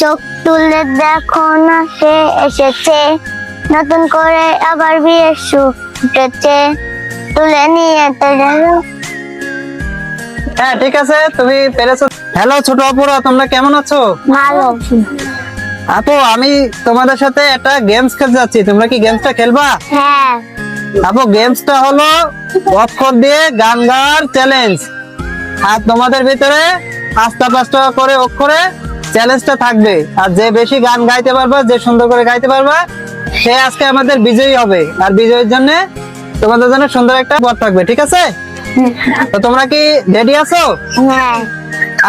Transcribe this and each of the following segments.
চোখ তুলে দেখো না সে এসেছে, নতুন করে আবার বিয়ের সুখ ফুটেছে, তুলে নিয়ে তো গেল। হ্যাঁ ঠিক আছে, তুমি পেরেছো। হ্যালো ছোট আপুরা, তোমরা কেমন আছো? ভালো। আপু আমি তোমাদের সাথে একটা গেমস খেলতে যাচ্ছি, তোমরা কি গেমসটা খেলবা? হ্যাঁ। আপু গেমসটা হলো অক্ষর দিয়ে গান গাওয়ার চ্যালেঞ্জ। আর তোমাদের ভিতরে পাঁচটা করে অক্ষরে চ্যালেঞ্জটা থাকবে, আর যে বেশি গান গাইতে পারবা, যে সুন্দর করে গাইতে পারবা, সে আজকে আমাদের বিজয়ী হবে। আর বিজয়ীর জন্য তোমাদের জন্য সুন্দর একটা উপহার থাকবে, ঠিক আছে? তো তোমরা কি রেডি আছো? হ্যাঁ।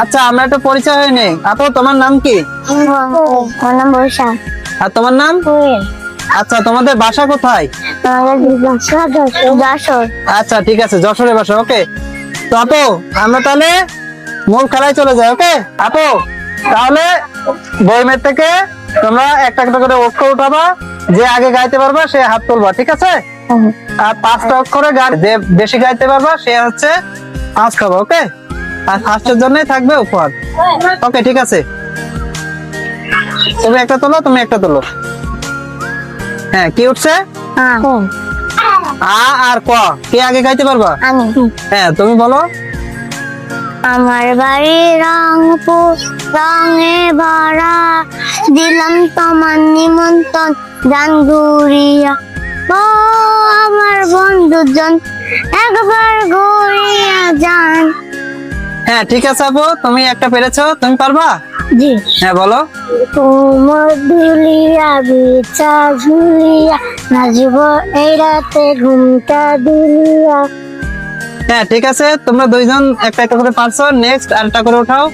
আচ্ছা আমরা একটু পরিচয় হয়ে নেই। আপু তোমার নাম কি? আমার নাম বর্ষা। আর তোমার নাম? আচ্ছা তোমাদের বাসা কোথায়? আমাদের বাসা যশোর। আচ্ছা ঠিক আছে, যশোরের বাসা। ওকে, তো আপু আমরা তাহলে মূল খেলায় চলে যাই। ওকে আপু, তাহলে বইমের থেকে তোমরা একটা একটা করে অক্ষর উঠাবা, যে আগে গাইতে পারবা সে হাত তুলবা, ঠিক আছে? আর পাঁচটা অক্ষরে গান, যে বেশি গাইতে পারবা সে হচ্ছে পাঁচ খাবা। ওকে, আর ফার্স্টের জন্যই থাকবে উপহার। ওকে ঠিক আছে, তুমি একটা তোলো, তুমি একটা তোলো। হ্যাঁ কি উঠছে? আ আর ক, কে আগে গাইতে পারবা? আমি। হ্যাঁ তুমি বলো। আমার বাড়ি রংপুর, রঙে ভরা, দিলাম তোমার নিমন্ত্রণ গান ঘুরিয়া। ও আমার বন্ধুজন একবার ঘুরিয়া যান। হ্যাঁ ঠিক আছে আপু, তুমি একটা পেরেছো, তুমি পারবা? জি। হ্যাঁ বলো। তোমার দুলিয়া বিছা ঝুলিয়া, নাচব এই রাতে ঘুমটা দুলিয়া। হ্যাঁ ঠিক আছে, তোমরা দুইজন একটা একটা করে পারছো। নেক্সট আরেকটা করে উঠাও।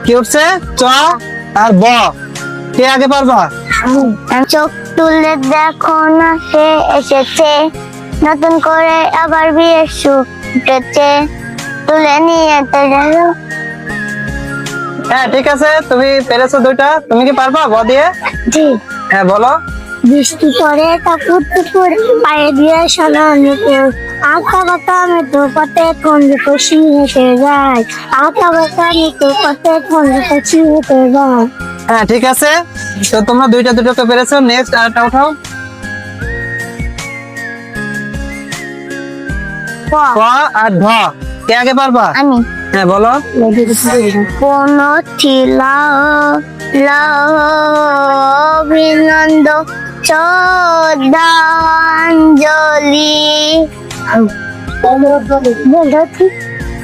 কি উঠছে? চ আর ব, কে আগে পারবা? চোখ তুলে দেখো না সে এসেছে, নতুন করে আবার বিয়ের সুখ ফুটেছে, তুলে নিয়ে তো গেল। হ্যাঁ ঠিক আছে, তুমি পেরেছো দুইটা। তুমি কি পারবা ব দিয়ে? জি। হ্যাঁ বলো। বৃষ্টি পরে কাপুর টুপুর, পায়ে দিয়ে সোনার আঁকা বাঁকা মৃত্যু পথে কোন খুশি হেঁটে যায়, আঁকা বাঁকা মৃত্যু পথে কোন খুশি হেঁটে যায়। হ্যাঁ ঠিক আছে, তো তোমরা দুইটা দুটো পেরেছো। নেক্সট আরেকটা উঠাও। ক আর ধ, কে আগে পারবা? আমি। হ্যাঁ বলো। কোন ছিলা অভিনন্দ শ্রদ্ধাঞ্জলি।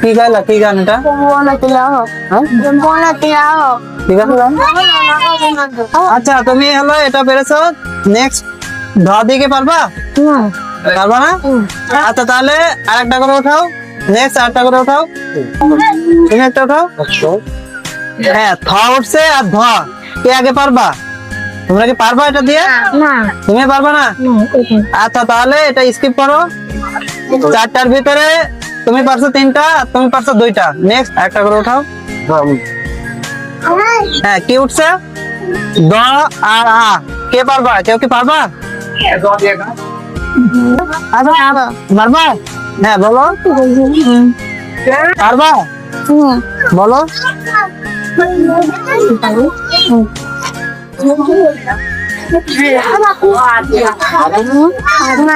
কি গাইলা, কি গান এটা? কি গান? আচ্ছা তুমি হলো এটা পেরেছো। নেক্সট ধ দিকে পারবা? পারবা না? আচ্ছা তাহলে আরেকটা করে উঠাও। নেক্সট আরেকটা করে উঠাও। তুমি একটা উঠাও। হ্যাঁ থ উঠছে আর ধ, কে আগে পারবা? তোমরা কি পারবা এটা দিয়ে? না। তুমি পারবা না? আচ্ছা তাহলে এটা স্কিপ করো। চারটার ভিতরে তুমি পারছো তিনটা, আর তুমি পারছো দুইটা। নেক্সট একটা করে উঠাও। হ্যাঁ কি উঠছে? দ আর আ, কে পারবা? কেউ কি পারবা? পারবা? হ্যাঁ বলো। পারবা? বলো।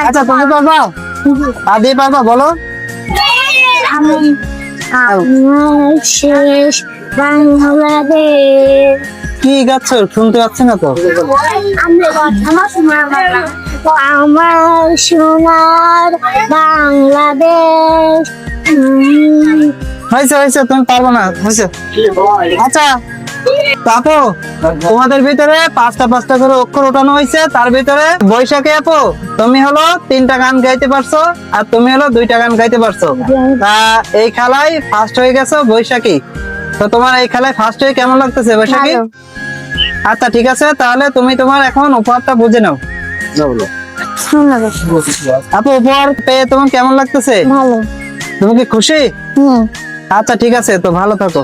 আচ্ছা তুমি পারবা? আদি পারবা? বলো। শেষ বাংলাদেশ। কি গাচ্ছ, শুনতে পাচ্ছি না তো। আমার সোনার বাংলাদেশ। হয়েছে হয়েছে, তুমি পারবো না, হয়েছে। আচ্ছা আপু তোমাদের ভিতরে পাঁচটা করে অক্ষর ওঠানো হয়েছে। তার ভিতরে বৈশাখী আপু, তুমি হলো তিনটা গান গাইতে পারছো, আর তুমি হলো দুইটা গান গাইতে পারছো। তা এই খেলায় ফার্স্ট হয়ে গেছো বৈশাখী। তো তোমার এই খেলায় ফার্স্ট হয়ে কেমন লাগতেছে বৈশাখী? আচ্ছা ঠিক আছে, তাহলে তুমি তোমার এখন উপহারটা বুঝে নাও। আপু উপহার পেয়ে তোমার কেমন লাগতেছে? ভালো। তুমি কি খুশি? আচ্ছা ঠিক আছে, তো ভালো থাকো।